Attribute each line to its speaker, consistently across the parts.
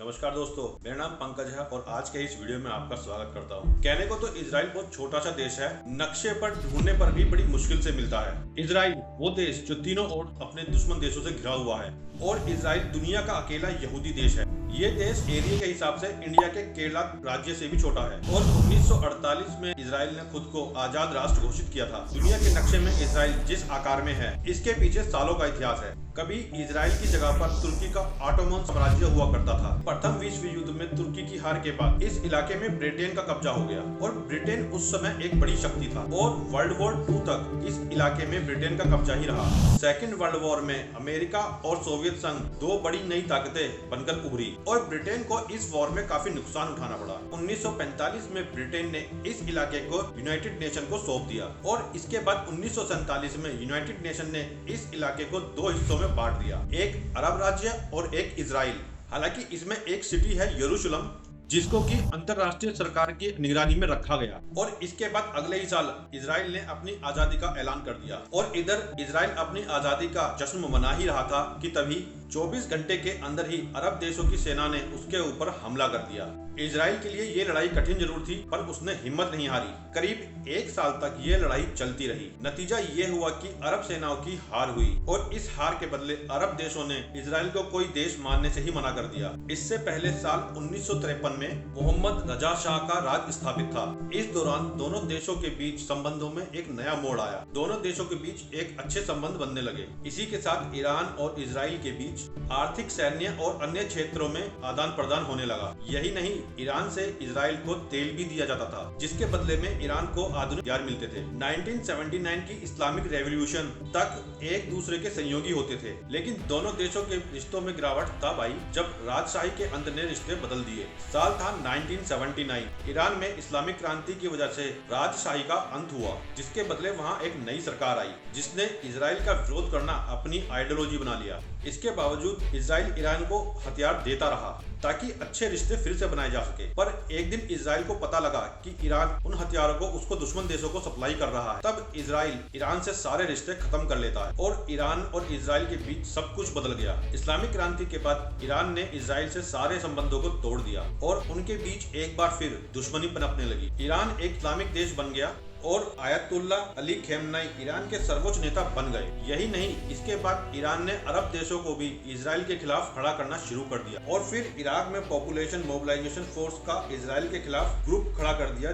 Speaker 1: नमस्कार दोस्तों, मेरा नाम पंकज है और आज के इस वीडियो में आपका स्वागत करता हूँ। कहने को तो इजराइल बहुत छोटा सा देश है, नक्शे पर ढूंढने पर भी बड़ी मुश्किल से मिलता है। इजराइल वो देश जो तीनों ओर अपने दुश्मन देशों से घिरा हुआ है और इजराइल दुनिया का अकेला यहूदी देश है। ये देश एरिया के हिसाब से इंडिया के केरला राज्य से भी छोटा है और 1948 में इजराइल ने खुद को आजाद राष्ट्र घोषित किया था। दुनिया के नक्शे में इजराइल जिस आकार में है, इसके पीछे सालों का इतिहास है। कभी इजराइल की जगह पर तुर्की का ऑटोमन साम्राज्य हुआ करता था। प्रथम विश्व युद्ध में तुर्की की हार के बाद इस इलाके में ब्रिटेन का कब्जा हो गया और ब्रिटेन उस समय एक बड़ी शक्ति था और वर्ल्ड वॉर 2 तक इस इलाके में ब्रिटेन का कब्जा ही रहा। सेकेंड वर्ल्ड वॉर में अमेरिका और सोवियत संघ दो बड़ी नई ताकतें बनकर उभरी और ब्रिटेन को इस वॉर में काफी नुकसान उठाना पड़ा। 1945 में ब्रिटेन ने इस इलाके को यूनाइटेड नेशन को सौंप दिया और इसके बाद 1947 में यूनाइटेड नेशन ने इस इलाके को दो हिस्सों में बांट दिया, एक अरब राज्य और एक इजराइल। हालांकि इसमें एक सिटी है यरूशलेम, जिसको कि अंतरराष्ट्रीय सरकार की निगरानी में रखा गया। और इसके बाद अगले ही साल इजराइल ने अपनी आजादी का ऐलान कर दिया और इधर इजराइल अपनी आजादी का जश्न मना ही रहा था कि तभी 24 घंटे के अंदर ही अरब देशों की सेना ने उसके ऊपर हमला कर दिया। इजराइल के लिए ये लड़ाई कठिन जरूर थी, पर उसने हिम्मत नहीं हारी। करीब 1 साल तक ये लड़ाई चलती रही। नतीजा ये हुआ कि अरब सेनाओं की हार हुई और इस हार के बदले अरब देशों ने इजराइल को कोई देश मानने से ही मना कर दिया। इससे पहले साल 1953 में मोहम्मद रजा शाह का राज स्थापित था। इस दौरान दोनों देशों के बीच संबंधों में एक नया मोड़ आया। दोनों देशों के बीच एक अच्छे संबंध बनने लगे। इसी के साथ ईरान और इजराइल के बीच आर्थिक, सैन्य और अन्य क्षेत्रों में आदान प्रदान होने लगा। यही नहीं, ईरान से इजराइल को तेल भी दिया जाता था, जिसके बदले में ईरान को आधुनिक हथियार मिलते थे। 1979 की इस्लामिक रेवोल्यूशन तक एक दूसरे के सहयोगी होते थे, लेकिन दोनों देशों के रिश्तों में गिरावट तब आई जब राजशाही के अंत ने रिश्ते बदल दिए। साल था 1979। ईरान में इस्लामिक क्रांति की वजह से राजशाही का अंत हुआ, जिसके बदले वहाँ एक नई सरकार आई जिसने इजराइल का विरोध करना अपनी आइडियोलॉजी बना लिया। इसके बावजूद इजराइल ईरान को हथियार देता रहा ताकि अच्छे रिश्ते फिर से बनाए जा सके। पर एक दिन इजराइल को पता लगा कि ईरान उन हथियारों को उसको दुश्मन देशों को सप्लाई कर रहा है। तब इजराइल ईरान से सारे रिश्ते खत्म कर लेता है और ईरान और इजराइल के बीच सब कुछ बदल गया। इस्लामिक क्रांति के बाद ईरान ने इजराइल से सारे संबंधों को तोड़ दिया और उनके बीच एक बार फिर दुश्मनी पनपने लगी। ईरान एक इस्लामिक देश बन गया और आयतुल्ला अली खेमनाई ईरान के सर्वोच्च नेता बन गए। यही नहीं, इसके बाद ईरान ने अरब देशों को भी इजराइल के खिलाफ खड़ा करना शुरू कर दिया और फिर इराक में पॉपुलेशन मोबिलाइजेशन फोर्स का इजराइल के खिलाफ ग्रुप खड़ा कर दिया,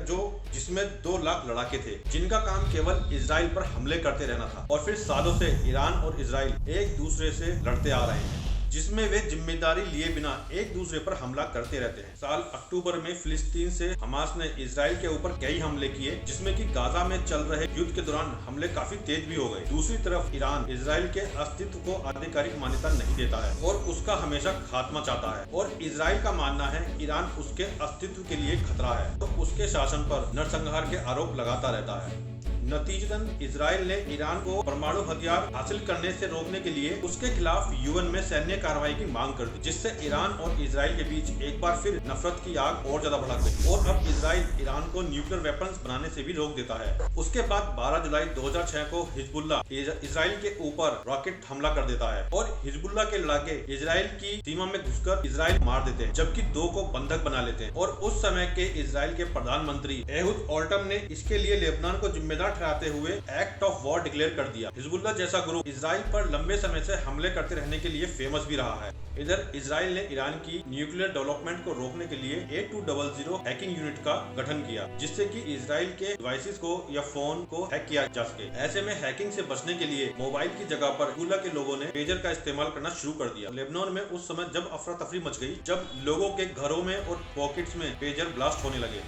Speaker 1: जिसमें 2 लाख लड़ाके थे, जिनका काम केवल इजराइल पर हमले करते रहना था। और फिर सालों से ईरान और इजराइल एक दूसरे से लड़ते आ रहे हैं, जिसमें वे जिम्मेदारी लिए बिना एक दूसरे पर हमला करते रहते हैं। साल अक्टूबर में फिलिस्तीन से हमास ने इजराइल के ऊपर कई हमले किए, जिसमें कि गाजा में चल रहे युद्ध के दौरान हमले काफी तेज भी हो गए। दूसरी तरफ ईरान इजराइल के अस्तित्व को आधिकारिक मान्यता नहीं देता है और उसका हमेशा खात्मा चाहता है और इजराइल का मानना है ईरान उसके अस्तित्व के लिए खतरा है, तो उसके शासन पर नरसंहार के आरोप लगाता रहता है। नतीजतन इजराइल ने ईरान को परमाणु हथियार हासिल करने से रोकने के लिए उसके खिलाफ यूएन में सैन्य कार्रवाई की मांग कर दी, जिससे ईरान और इजराइल के बीच एक बार फिर नफरत की आग और ज्यादा भड़क गई और अब इजराइल ईरान को न्यूक्लियर वेपन्स बनाने से भी रोक देता है। उसके बाद 12 जुलाई 2006 को हिजबुल्ला इजराइल के ऊपर रॉकेट हमला कर देता है और हिजबुल्ला के लड़ाके इजराइल की सीमा में घुसकर इजराइल मार देते हैं, जबकि 2 को बंधक बना लेते हैं। और उस समय के इजराइल के प्रधानमंत्री एहुद ओल्टम ने इसके लिए लेबनान को जिम्मेदार ठहराते हुए एक्ट ऑफ वॉर डिक्लेयर कर दिया। हिजबुल्ला जैसा ग्रुप इजराइल पर लंबे समय से हमले करते रहने के लिए फेमस भी रहा है। इधर इजराइल ने ईरान की न्यूक्लियर डेवलपमेंट को रोकने के लिए 8200 हैकिंग यूनिट का गठन किया, जिससे कि इजराइल के डिवाइसेस को या फोन को हैक किया जा सके। ऐसे में हैकिंग से बचने के लिए मोबाइल की जगह पर हिजबुल्ला के लोगों ने पेजर का इस्तेमाल करना शुरू कर दिया। लेबनान में उस समय जब अफरा तफरी मच गई, जब लोगों के घरों में और पॉकेट्स में पेजर ब्लास्ट होने लगे।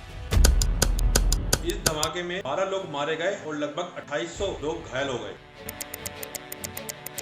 Speaker 1: इस धमाके में 12 लोग मारे गए और लगभग 2800 लोग घायल हो गए।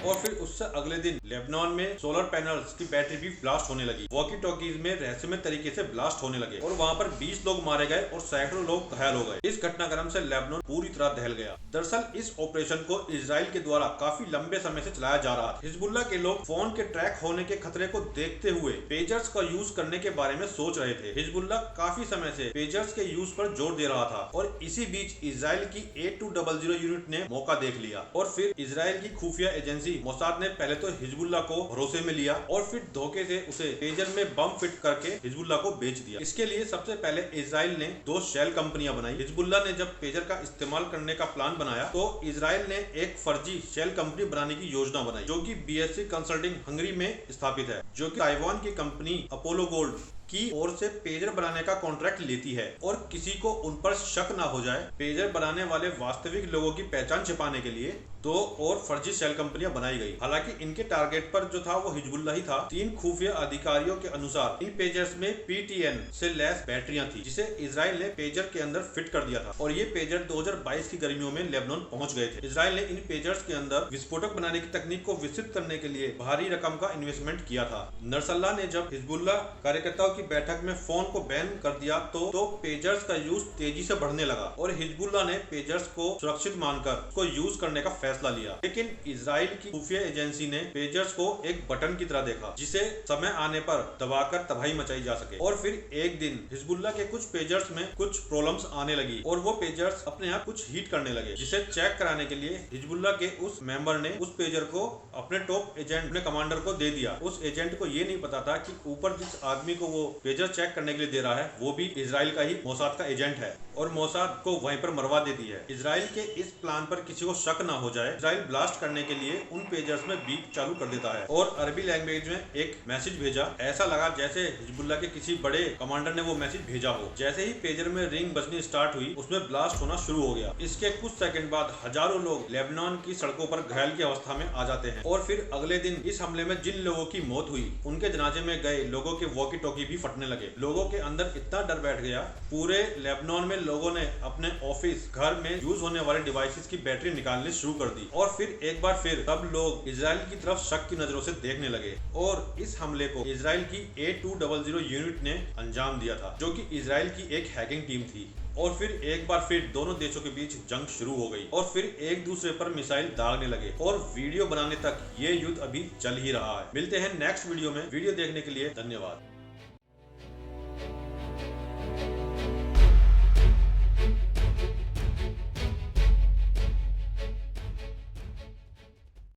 Speaker 1: और फिर उससे अगले दिन लेबनान में सोलर पैनल्स की बैटरी भी ब्लास्ट होने लगी। वॉकी टॉकीज में रहस्यमय तरीके से ब्लास्ट होने लगे और वहां पर 20 लोग मारे गए और सैकड़ों लोग घायल हो गए। इस घटनाक्रम से लेबनान पूरी तरह दहल गया। दरअसल इस ऑपरेशन को इजराइल के द्वारा काफी लंबे समय से चलाया जा रहा था। हिजबुल्ला के लोग फोन के ट्रैक होने के खतरे को देखते हुए पेजर्स का यूज करने के बारे में सोच रहे थे। हिजबुल्ला काफी समय से पेजर्स के यूज पर जोर दे रहा था और इसी बीच इजराइल की 8200 यूनिट ने मौका देख लिया और फिर इजराइल की खुफिया एजेंसी मोसाद ने पहले तो हिजबुल्लाह को भरोसे में लिया और फिर धोखे से उसे पेजर में बम फिट करके हिजबुल्लाह को बेच दिया। इसके लिए सबसे पहले इजराइल ने 2 शेल कंपनियां बनाई। हिजबुल्लाह ने जब पेजर का इस्तेमाल करने का प्लान बनाया तो इजराइल ने एक फर्जी शेल कंपनी बनाने की योजना बनाई जो कि BSC कंसल्टिंग हंगरी में स्थापित है, जो कि ताइवान की कंपनी अपोलो गोल्ड की ओर से पेजर बनाने का कॉन्ट्रैक्ट लेती है। और किसी को उन पर शक ना हो जाए, पेजर बनाने वाले वास्तविक लोगों की पहचान छिपाने के लिए 2 और फर्जी शेल कंपनियां बनाई गई। हालांकि इनके टारगेट पर जो था वो हिजबुल्लाह ही था। 3 खुफिया अधिकारियों के अनुसार इन पेजर्स में PTN से लैस बैटरियां थी जिसे इजराइल ने पेजर के अंदर फिट कर दिया था और ये पेजर 2022 की गर्मियों में लेबनान पहुंच गए थे। इजराइल ने इन पेजर्स के अंदर विस्फोटक बनाने की तकनीक को विकसित करने के लिए भारी रकम का इन्वेस्टमेंट किया था। नसरल्लाह ने जब हिजबुल्लाह कार्यकर्ताओं की बैठक में फोन को बैन कर दिया तो पेजर्स का यूज तेजी से बढ़ने लगा और हिजबुल्लाह ने पेजर्स को सुरक्षित मानकर उसको यूज करने का फैसला लिया। लेकिन इजराइल की खुफिया एजेंसी ने पेजर्स को एक बटन की तरह देखा जिसे समय आने पर दबाकर तबाही मचाई जा सके। और फिर एक दिन हिजबुल्लाह के कुछ पेजर्स में कुछ प्रॉब्लम्स आने लगी और वो पेजर्स अपने आप कुछ हीट करने लगे, जिसे चेक कराने के लिए हिजबुल्लाह के उस मेंबर ने उस पेजर को अपने टॉप एजेंट, अपने कमांडर को दे दिया। उस एजेंट को ये नहीं पता था कि ऊपर जिस आदमी को वो पेजर चेक करने के लिए दे रहा है वो भी इजराइल का ही मोसाद का एजेंट है और मोसाद को वहीं पर मरवा देती है। इजराइल के इस प्लान पर किसी को शक ना हो जाए, इजराइल ब्लास्ट करने के लिए उन पेजर्स में बीप चालू कर देता है और अरबी लैंग्वेज में एक मैसेज भेजा। ऐसा लगा जैसे हिजबुल्लाह के किसी बड़े कमांडर ने वो मैसेज भेजा हो। जैसे ही पेजर में रिंग बजनी स्टार्ट हुई उसमें ब्लास्ट होना शुरू हो गया। इसके कुछ सेकंड बाद हजारों लोग लेबनान की सड़कों पर घायल की अवस्था में आ जाते हैं और फिर अगले दिन इस हमले में जिन लोगों की मौत हुई उनके जनाजे में गए लोगों के वॉकी टॉकी भी फटने लगे। लोगों के अंदर इतना डर बैठ गया, पूरे लेबनान में लोगों ने अपने ऑफिस, घर में यूज होने वाले डिवाइसेस की बैटरी निकालनी शुरू कर दी और फिर एक बार फिर सब लोग इजराइल की तरफ शक की नजरों से देखने लगे। और इस हमले को इजराइल की A200 यूनिट ने अंजाम दिया था जो कि इजराइल की एक हैकिंग टीम थी। और फिर एक बार फिर दोनों देशों के बीच जंग शुरू हो गई और फिर एक दूसरे पर मिसाइल दागने लगे और वीडियो बनाने तक ये युद्ध अभी चल ही रहा है। मिलते हैं नेक्स्ट वीडियो में। वीडियो देखने के लिए धन्यवाद।